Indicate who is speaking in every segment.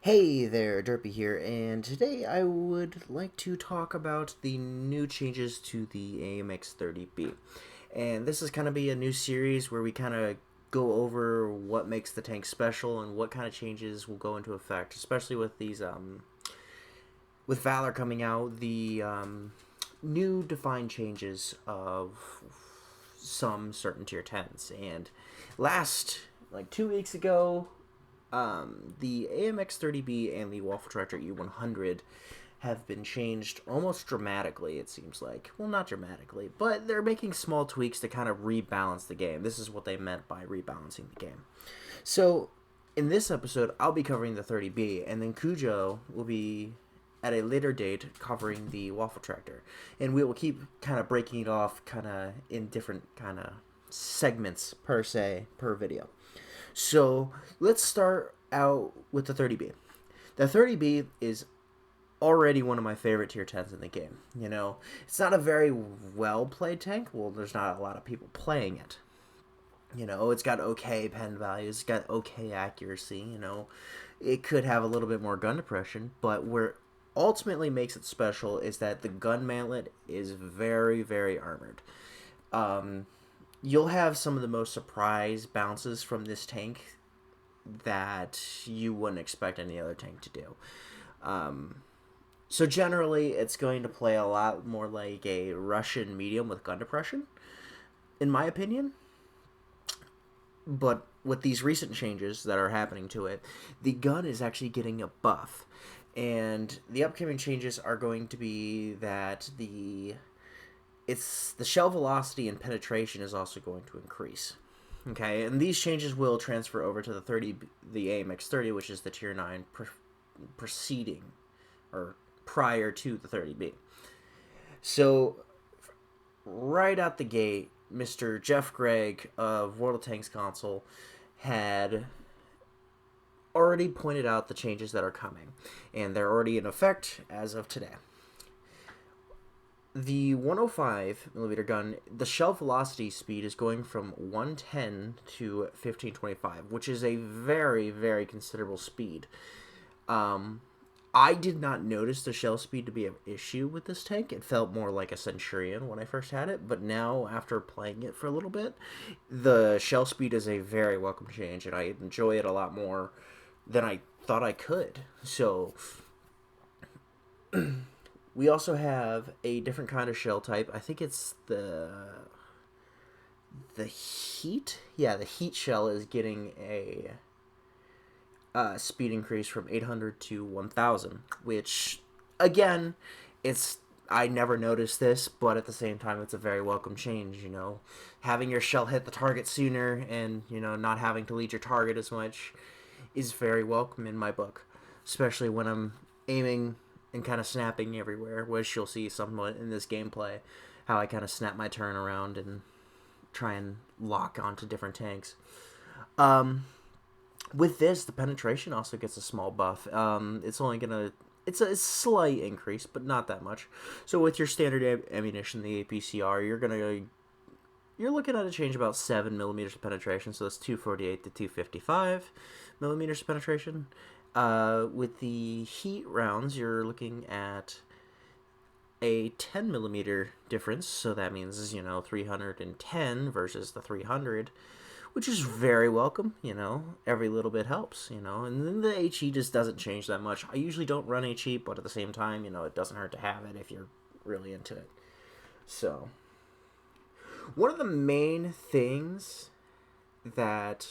Speaker 1: Hey there, Durderpii here, and today I would like to talk about the new changes to the AMX 30B. And this is kind of be a new series where we kind of go over what makes the tank special and what kind of changes will go into effect, especially with these with Valor coming out, the new defined changes of some certain tier 10s. And last, like 2 weeks ago, the AMX 30B and the WaffleTractor E100 have been changed almost dramatically, it seems like. Well, not dramatically, but they're making small tweaks to kind of rebalance the game. This is what they meant by rebalancing the game. So, in this episode, I'll be covering the 30B, and then Cujo will be at a later date covering the WaffleTractor. And we will keep kind of breaking it off kind of in different kind of segments per se per video. So let's start out with the 30B. The 30B is already one of my favorite tier 10s in the game. You know, it's not a very well played tank. Well, there's not a lot of people playing it. You know, it's got okay pen values, it's got okay accuracy. You know, it could have a little bit more gun depression, but where ultimately makes it special is that the gun mantlet is very, very armored. Um, you'll have some of the most surprise bounces from this tank that you wouldn't expect any other tank to do. Um, so generally, it's going to play a lot more like a Russian medium with gun depression, in my opinion. But with these recent changes that are happening to it, the gun is actually getting a buff. And the upcoming changes are going to be that the shell velocity and penetration is also going to increase. Okay, and these changes will transfer over to the AMX 30, which is the tier 9 preceding or prior to the 30B. So right out the gate, Mr. Jeff Gregg of World of Tanks console had already pointed out the changes that are coming, and they're already in effect as of today. The 105 millimeter gun, the shell velocity speed is going from 110 to 1525, which is a very, very considerable speed. I did not notice the shell speed to be an issue with this tank. It felt more like a Centurion when I first had it, but now, after playing it for a little bit, the shell speed is a very welcome change, and I enjoy it a lot more than I thought I could. So, we also have a different kind of shell type. I think it's the heat. Yeah, the heat shell is getting a speed increase from 800 to 1000, which again, it's I never noticed this, but at the same time, it's a very welcome change. You know, having your shell hit the target sooner and not having to lead your target as much is very welcome in my book, especially when I'm aiming and kind of snapping everywhere, which you'll see somewhat in this gameplay, how I kind of snap my turn around and try and lock onto different tanks. With this, the penetration also gets a small buff. It's only gonna it's a slight increase, but not that much. So with your standard ammunition, the APCR, you're looking at a change about 7 millimeters of penetration. So that's 248 to 255 millimeters of penetration. With the heat rounds, you're looking at a 10 millimeter difference. So that means 310 versus the 300, which is very welcome. Every little bit helps. And then the HE just doesn't change that much. I usually don't run HE, but at the same time, it doesn't hurt to have it if you're really into it. So, one of the main things that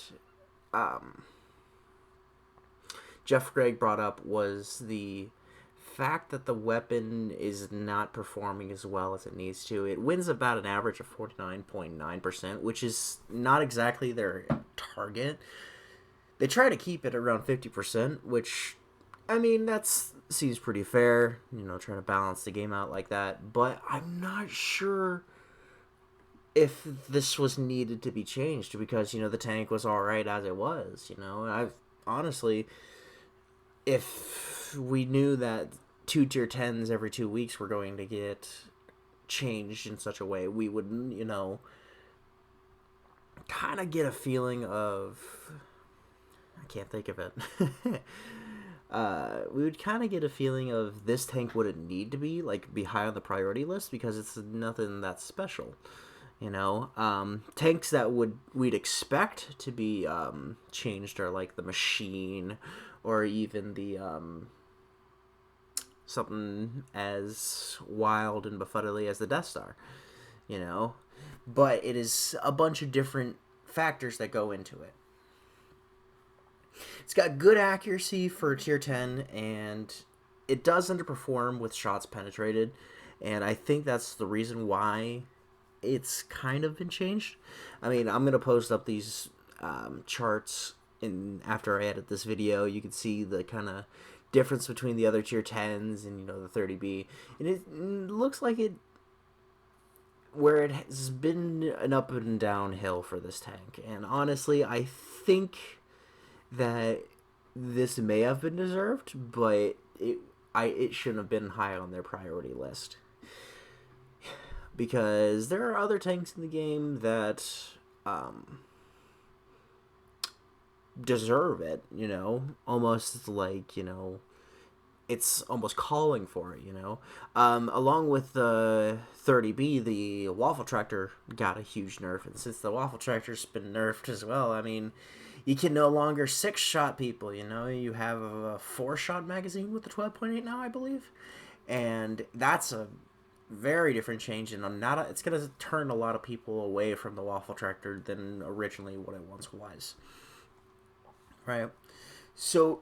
Speaker 1: Jeff Gregg brought up was the fact that the weapon is not performing as well as it needs to. It wins about an average of 49.9%, which is not exactly their target. They try to keep it around 50%, which, I mean, seems pretty fair, trying to balance the game out like that. But I'm not sure if this was needed to be changed because, the tank was alright as it was. I've honestly, if we knew that 2 tier 10s every 2 weeks were going to get changed in such a way, we would, kind of get a feeling of, I can't think of it. we would kind of get a feeling of this tank wouldn't need to be high on the priority list because it's nothing that special. Tanks that we'd expect to be changed are like the Machine, or even the something as wild and befuddly as the Death Star. You know, but it is a bunch of different factors that go into it. It's got good accuracy for tier 10, and it does underperform with shots penetrated, and I think that's the reason why it's kind of been changed. I mean, I'm going to post up these charts after I edit this video. You can see the kind of difference between the other tier 10s and, the 30B, and it looks like where it has been an up and downhill for this tank. And honestly, I think that this may have been deserved, but it shouldn't have been high on their priority list. Because there are other tanks in the game that deserve it, almost like, it's almost calling for it, along with the 30B, the WaffleTractor got a huge nerf, and since the WaffleTractor's been nerfed as well, I mean, you can no longer 6-shot people, you have a 4-shot magazine with the 12.8 now, I believe, and that's a very different change, and it's going to turn a lot of people away from the WaffleTractor than originally what it once was, right? So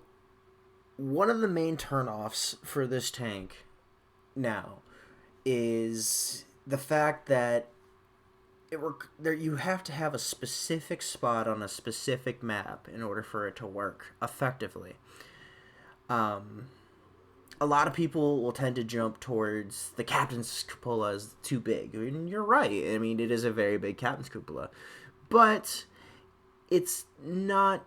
Speaker 1: one of the main turnoffs for this tank now is the fact that you have to have a specific spot on a specific map in order for it to work effectively. A lot of people will tend to jump towards the captain's cupola is too big. And you're right. I mean, it is a very big captain's cupola. But it's not...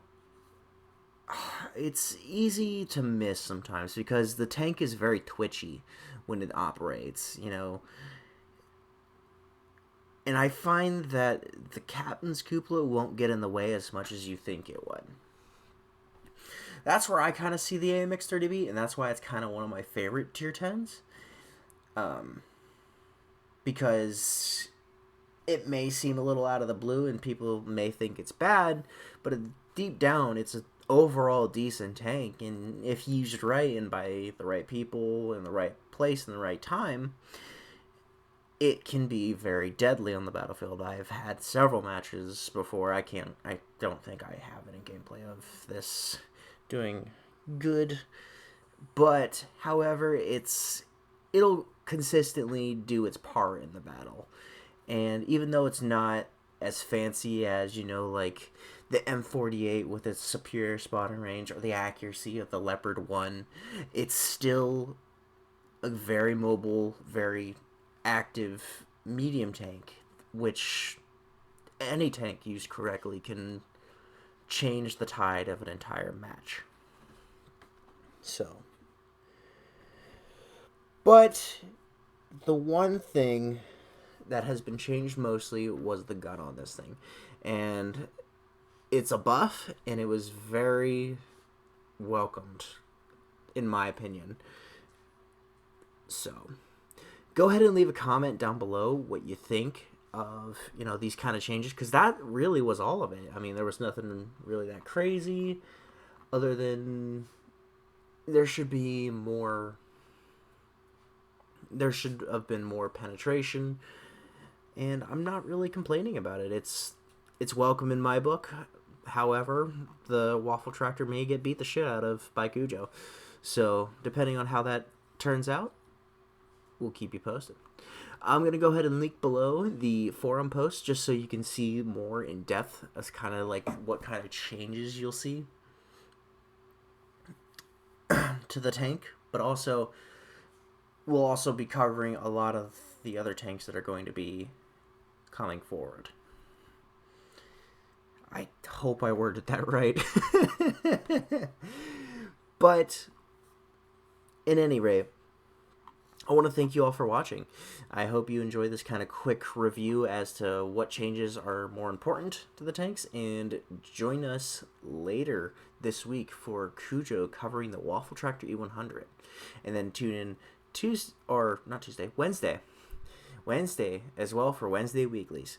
Speaker 1: It's easy to miss sometimes because the tank is very twitchy when it operates, And I find that the captain's cupola won't get in the way as much as you think it would. That's where I kind of see the AMX 30B, and that's why it's kind of one of my favorite tier 10s. Because it may seem a little out of the blue, and people may think it's bad, but deep down, it's an overall decent tank, and if used right and by the right people in the right place in the right time, it can be very deadly on the battlefield. I've had several matches before. I don't think I have any gameplay of this doing good, but however, it'll consistently do its part in the battle, and even though it's not as fancy as like the M48 with its superior spotting range or the accuracy of the Leopard 1, it's still a very mobile, very active medium tank, which any tank used correctly can change the tide of an entire match. But the one thing that has been changed mostly was the gun on this thing, and it's a buff, and it was very welcomed, in my opinion. So go ahead and leave a comment down below what you think of these kind of changes, because that really was all of it. I mean, there was nothing really that crazy, other than there should have been more penetration, and I'm not really complaining about it. It's welcome in my book. However, the WaffleTractor may get beat the shit out of by Cujo, so depending on how that turns out, we'll keep you posted. I'm going to go ahead and link below the forum post just so you can see more in depth as kind of like what kind of changes you'll see to the tank, but also we'll also be covering a lot of the other tanks that are going to be coming forward. I hope I worded that right. But in any rate, I want to thank you all for watching. I hope you enjoy this kind of quick review as to what changes are more important to the tanks, and join us later this week for Cujo covering the WaffleTractor E100. And then tune in Wednesday as well for Wednesday Weeklies.